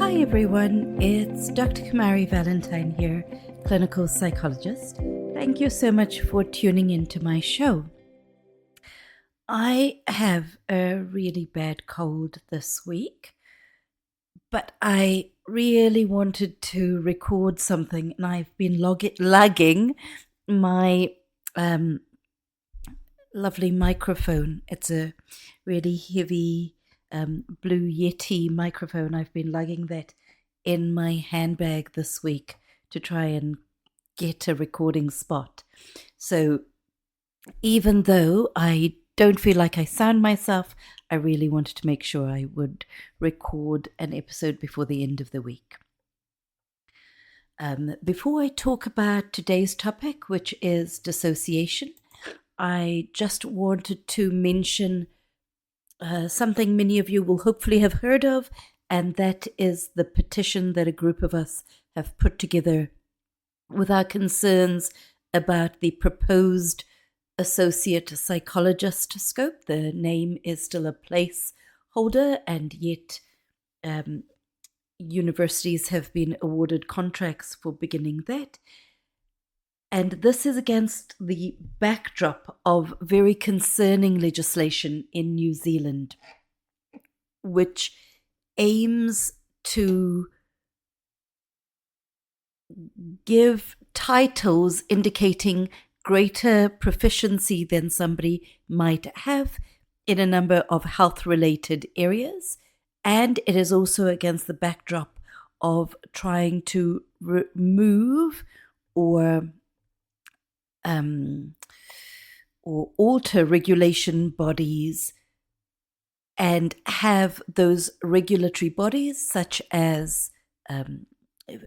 Hi everyone, it's Dr. Kumari Valentine here, clinical psychologist. Thank you so much for tuning into my show. I have a really bad cold this week, but I really wanted to record something, and I've been lugging my lovely microphone. It's a really heavy Blue Yeti microphone. I've been lugging that in my handbag this week to try and get a recording spot. So even though I don't feel like I sound myself, I really wanted to make sure I would record an episode before the end of the week. Before I talk about today's topic, which is dissociation, I just wanted to mention something many of you will hopefully have heard of, and that is the petition that a group of us have put together with our concerns about the proposed associate psychologist scope. The name is still a placeholder, and yet universities have been awarded contracts for beginning that. And this is against the backdrop of very concerning legislation in New Zealand, which aims to give titles indicating greater proficiency than somebody might have in a number of health-related areas. And it is also against the backdrop of trying to remove or alter regulation bodies and have those regulatory bodies, such as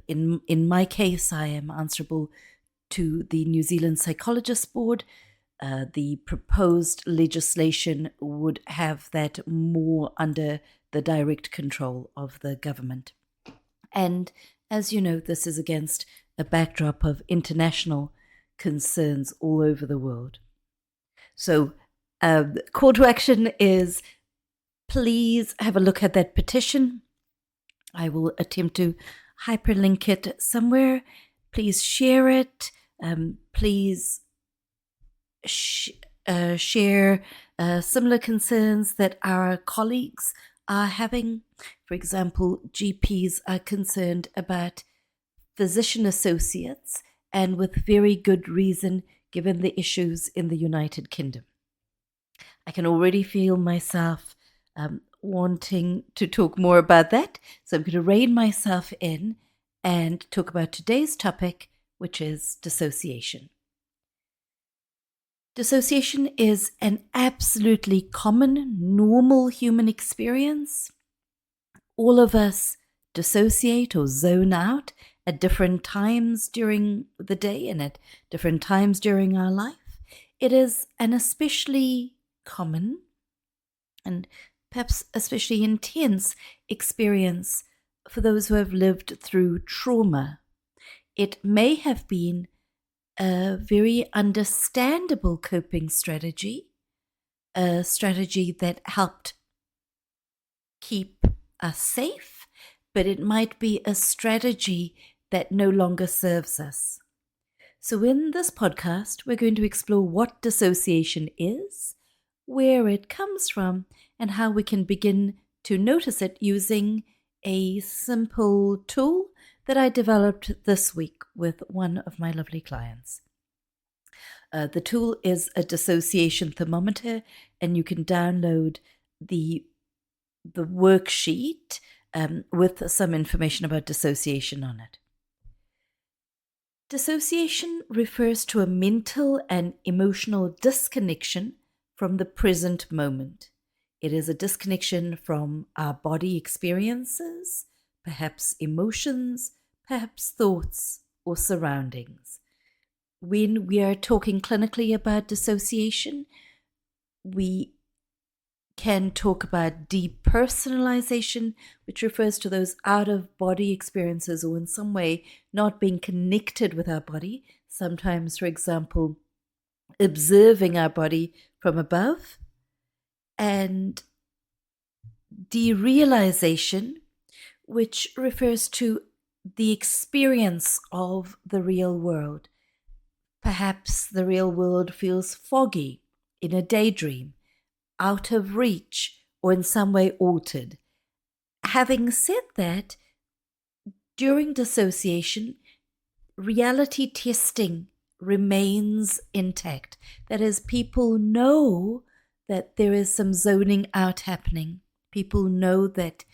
in my case, I am answerable to the New Zealand Psychologists Board. The proposed legislation would have that more under the direct control of the government. And as you know, this is against a backdrop of international concerns all over the world. So call to action is, please have a look at that petition. I will attempt to hyperlink it somewhere. Please share it. Please share similar concerns that our colleagues are having. For example, GPs are concerned about physician associates, and with very good reason, given the issues in the United Kingdom. I can already feel myself wanting to talk more about that, so I'm going to rein myself in and talk about today's topic, which is dissociation. Dissociation is an absolutely common, normal human experience. All of us dissociate or zone out at different times during the day and at different times during our life. It is an especially common and perhaps especially intense experience for those who have lived through trauma. It may have been a very understandable coping strategy, a strategy that helped keep us safe, but it might be a strategy that no longer serves us. So in this podcast, we're going to explore what dissociation is, where it comes from, and how we can begin to notice it using a simple tool that I developed this week with one of my lovely clients. The tool is a dissociation thermometer, and you can download the worksheet with some information about dissociation on it. Dissociation refers to a mental and emotional disconnection from the present moment. It is a disconnection from our body experiences, perhaps emotions, perhaps thoughts or surroundings. When we are talking clinically about dissociation, we can talk about depersonalization, which refers to those out-of-body experiences or in some way not being connected with our body. Sometimes, for example, observing our body from above. And derealization, which refers to the experience of the real world. Perhaps the real world feels foggy, in a daydream, out of reach, or in some way altered. Having said that, during dissociation, reality testing remains intact. That is, people know that there is some zoning out happening. People know that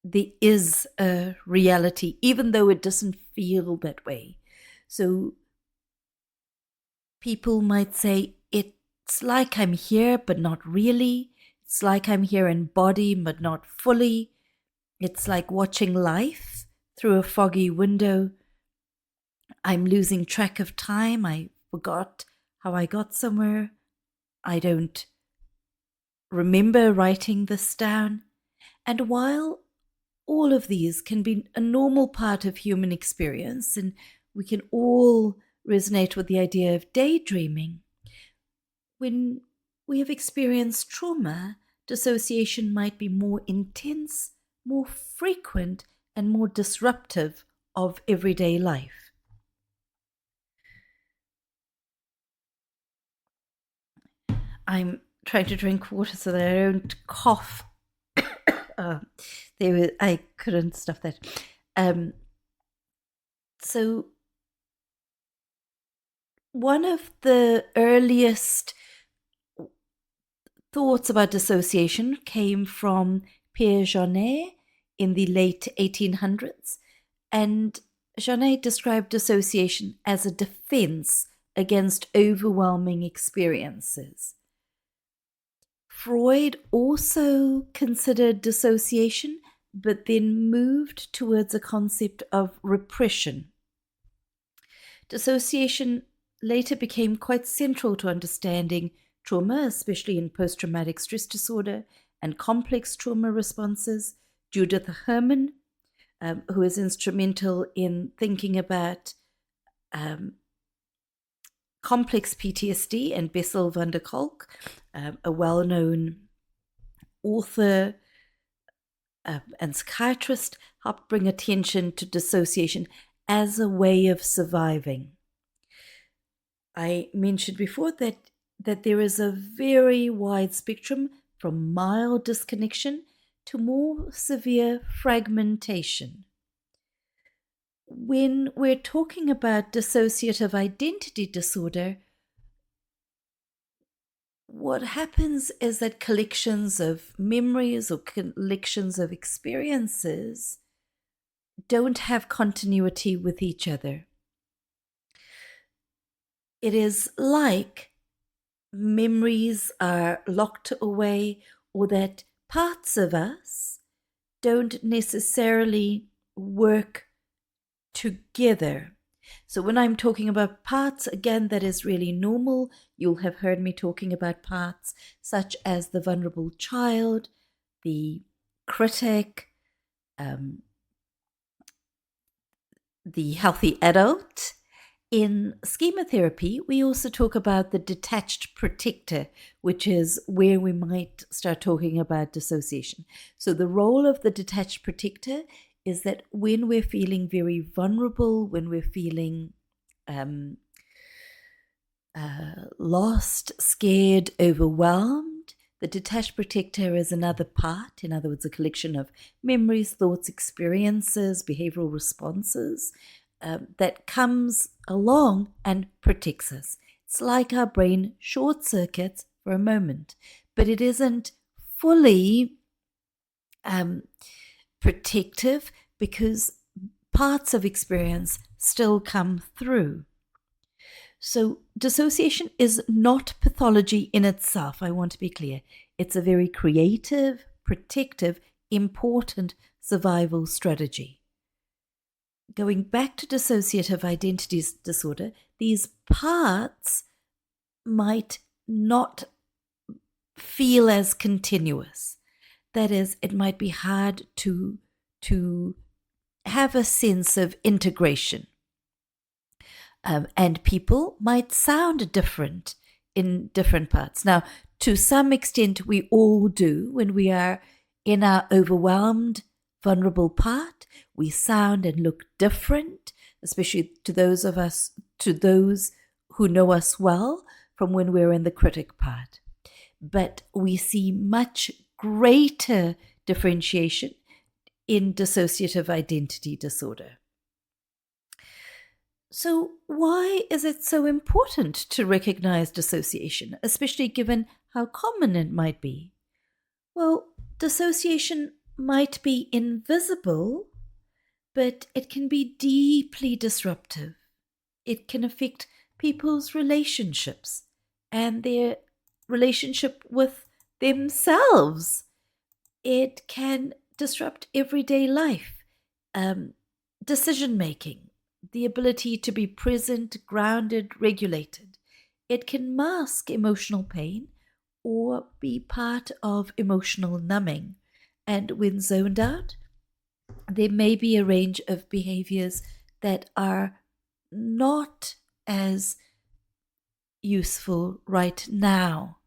there is a reality, even though it doesn't feel that way. So people might say, it's like I'm here, but not really. It's like I'm here in body, but not fully. It's like watching life through a foggy window. I'm losing track of time. I forgot how I got somewhere. I don't remember writing this down. And while all of these can be a normal part of human experience, and we can all resonate with the idea of daydreaming, when we have experienced trauma, dissociation might be more intense, more frequent, and more disruptive of everyday life. I'm trying to drink water so that I don't cough. I couldn't stop that. So one of the earliest thoughts about dissociation came from Pierre Janet in the late 1800s, and Janet described dissociation as a defense against overwhelming experiences. Freud also considered dissociation, but then moved towards a concept of repression. Dissociation later became quite central to understanding trauma, especially in post-traumatic stress disorder and complex trauma responses. Judith Herman, who is instrumental in thinking about complex PTSD, and Bessel van der Kolk, a well-known author and psychiatrist, helped bring attention to dissociation as a way of surviving. I mentioned before that there is a very wide spectrum from mild disconnection to more severe fragmentation. When we're talking about dissociative identity disorder, what happens is that collections of memories or collections of experiences don't have continuity with each other. It is like memories are locked away, or that parts of us don't necessarily work together. So when I'm talking about parts, again, that is really normal. You'll have heard me talking about parts such as the vulnerable child, the critic, the healthy adult. In schema therapy, we also talk about the detached protector, which is where we might start talking about dissociation. So the role of the detached protector is that when we're feeling very vulnerable, when we're feeling lost, scared, overwhelmed, the detached protector is another part, in other words, a collection of memories, thoughts, experiences, behavioral responses that comes along and protects us. It's like our brain short circuits for a moment, but it isn't fully protective because parts of experience still come through. So dissociation is not pathology in itself, I want to be clear. It's a very creative, protective, important survival strategy. Going back to dissociative identity disorder, these parts might not feel as continuous. That is, it might be hard to have a sense of integration. And people might sound different in different parts. Now, to some extent, we all do when we are in our overwhelmed vulnerable part. We sound and look different, especially to those who know us well from when we're in the critic part. But we see much greater differentiation in dissociative identity disorder. So why is it so important to recognize dissociation, especially given how common it might be? Well, dissociation might be invisible, but it can be deeply disruptive. It can affect people's relationships and their relationship with themselves. It can disrupt everyday life, decision making, the ability to be present, grounded, regulated. It can mask emotional pain or be part of emotional numbing. And when zoned out, there may be a range of behaviors that are not as useful right now.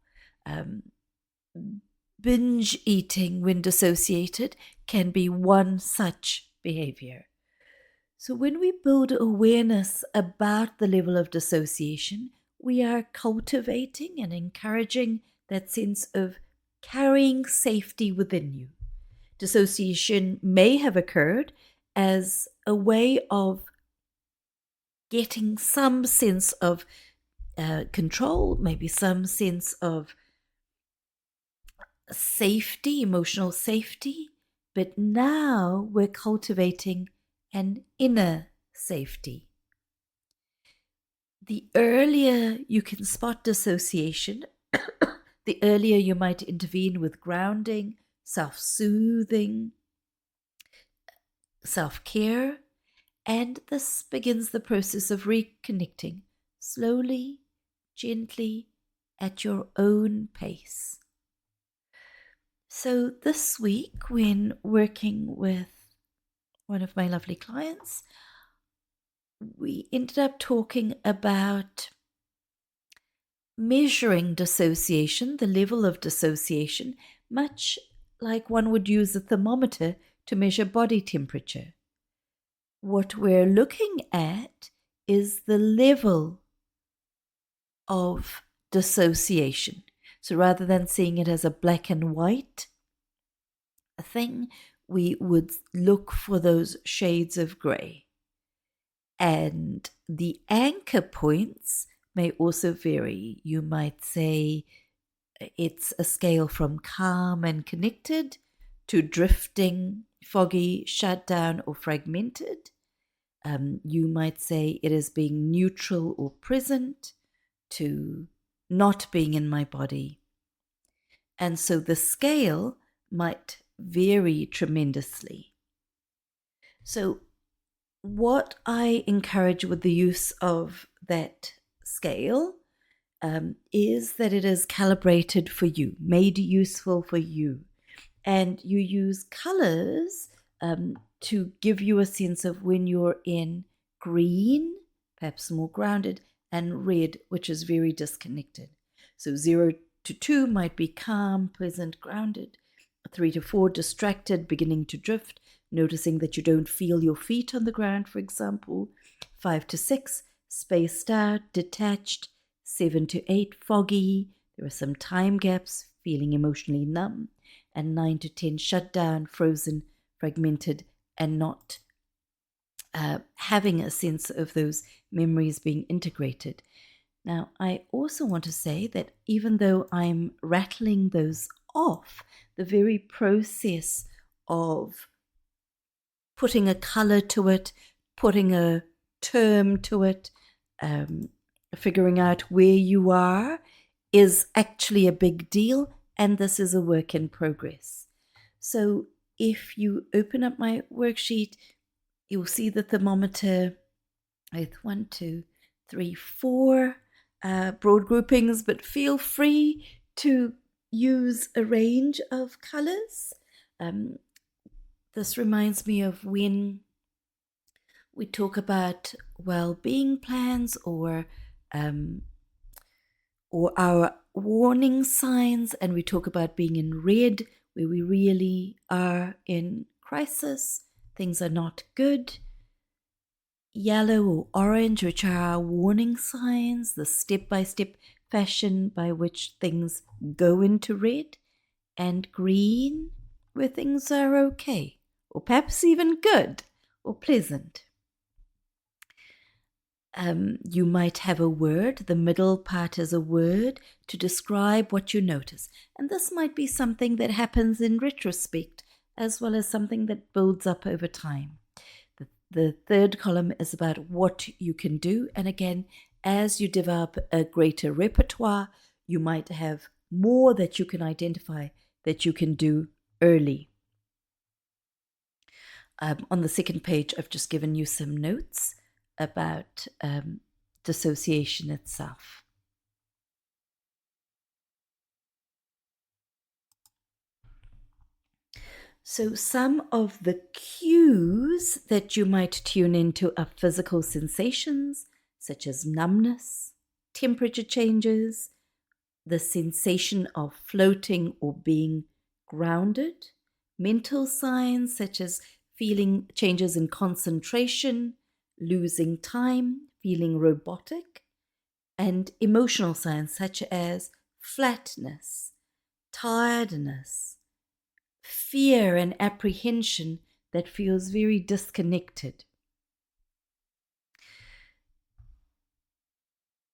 Binge eating when dissociated can be one such behavior. So when we build awareness about the level of dissociation, we are cultivating and encouraging that sense of carrying safety within you. Dissociation may have occurred as a way of getting some sense of control, maybe some sense of safety, emotional safety, but now we're cultivating an inner safety. The earlier you can spot dissociation, the earlier you might intervene with grounding, self-soothing, self-care, and this begins the process of reconnecting slowly, gently, at your own pace. So this week, when working with one of my lovely clients, we ended up talking about measuring dissociation, the level of dissociation, much like one would use a thermometer to measure body temperature. What we're looking at is the level of dissociation. So rather than seeing it as a black and white thing, we would look for those shades of grey. And the anchor points may also vary. You might say it's a scale from calm and connected to drifting, foggy, shut down, or fragmented. You might say it is being neutral or present to not being in my body. And so the scale might vary tremendously. So what I encourage with the use of that scale is that it is calibrated for you, made useful for you. And you use colors to give you a sense of when you're in green, perhaps more grounded, and red, which is very disconnected. So 0 to 2 might be calm, pleasant, grounded. 3 to 4, distracted, beginning to drift, noticing that you don't feel your feet on the ground, for example. 5 to 6, spaced out, detached. 7 to 8, foggy. There are some time gaps, feeling emotionally numb. And 9 to 10, shut down, frozen, fragmented, and not having a sense of those memories being integrated. Now, I also want to say that even though I'm rattling those off, the very process of putting a color to it, putting a term to it, figuring out where you are is actually a big deal, and this is a work in progress. So if you open up my worksheet, you'll see the thermometer with 1, 2, 3, 4 broad groupings, but feel free to use a range of colors. This reminds me of when we talk about well-being plans or our warning signs, and we talk about being in red, where we really are in crisis, things are not good. Yellow or orange, which are our warning signs, the step-by-step fashion by which things go into red, and green, where things are okay, or perhaps even good or pleasant. You might have a word, the middle part is a word to describe what you notice. And this might be something that happens in retrospect, as well as something that builds up over time. The third column is about what you can do. And again, as you develop a greater repertoire, you might have more that you can identify that you can do early. On the second page, I've just given you some notes about dissociation itself. So some of the cues that you might tune into are physical sensations, such as numbness, temperature changes, the sensation of floating or being grounded, mental signs such as feeling changes in concentration, losing time, feeling robotic, and emotional signs such as flatness, tiredness, fear and apprehension that feels very disconnected.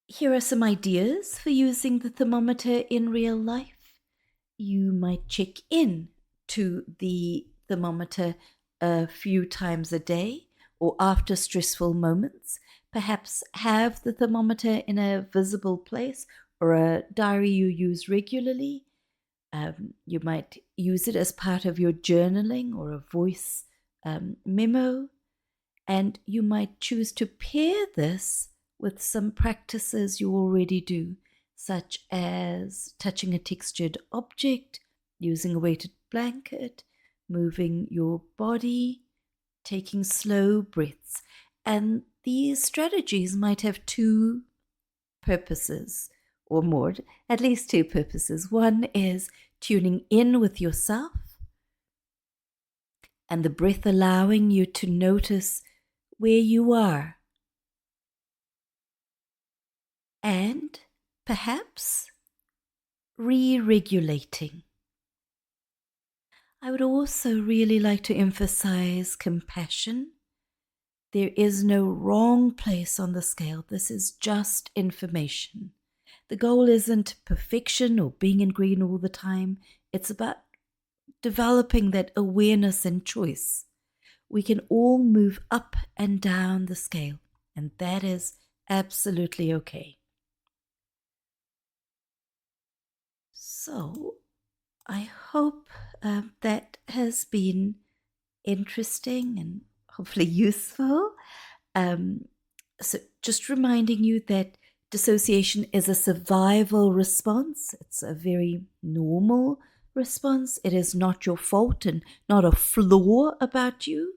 Here are some ideas for using the thermometer in real life. You might check in to the thermometer a few times a day or after stressful moments. Perhaps have the thermometer in a visible place or a diary you use regularly. You might use it as part of your journaling or a voice memo. And you might choose to pair this with some practices you already do, such as touching a textured object, using a weighted blanket, moving your body, taking slow breaths. And these strategies might have two purposes or more, at least two purposes. One is tuning in with yourself and the breath allowing you to notice where you are. And perhaps re-regulating. I would also really like to emphasize compassion. There is no wrong place on the scale. This is just information. The goal isn't perfection or being in green all the time. It's about developing that awareness and choice. We can all move up and down the scale, and that is absolutely okay. So, I hope that has been interesting and hopefully useful. So just reminding you that dissociation is a survival response. It's a very normal response. It is not your fault and not a flaw about you.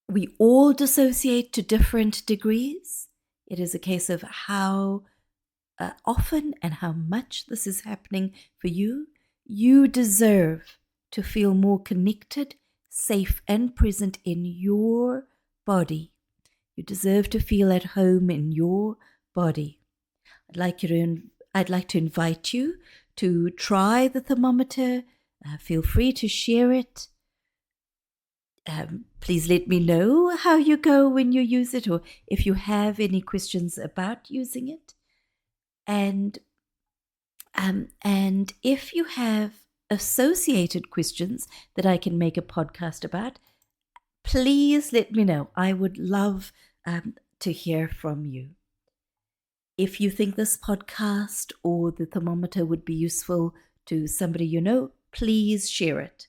We all dissociate to different degrees. It is a case of how often and how much this is happening for you. You deserve to feel more connected, safe, and present in your body. You deserve to feel at home in your body. I'd like to invite you to try the thermometer. Feel free to share it. Please let me know how you go when you use it, or if you have any questions about using it. And if you have associated questions that I can make a podcast about, please let me know. I would love to hear from you. If you think this podcast or the thermometer would be useful to somebody you know, please share it.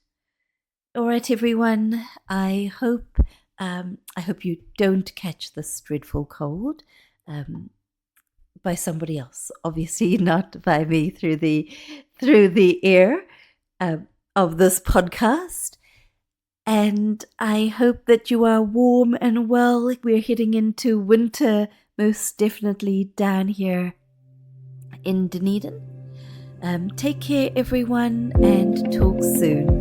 All right, everyone. I hope you don't catch this dreadful cold by somebody else. Obviously, not by me through the air of this podcast. And I hope that you are warm and well. We're heading into winter, most definitely down here in Dunedin. Take care, everyone, and talk soon.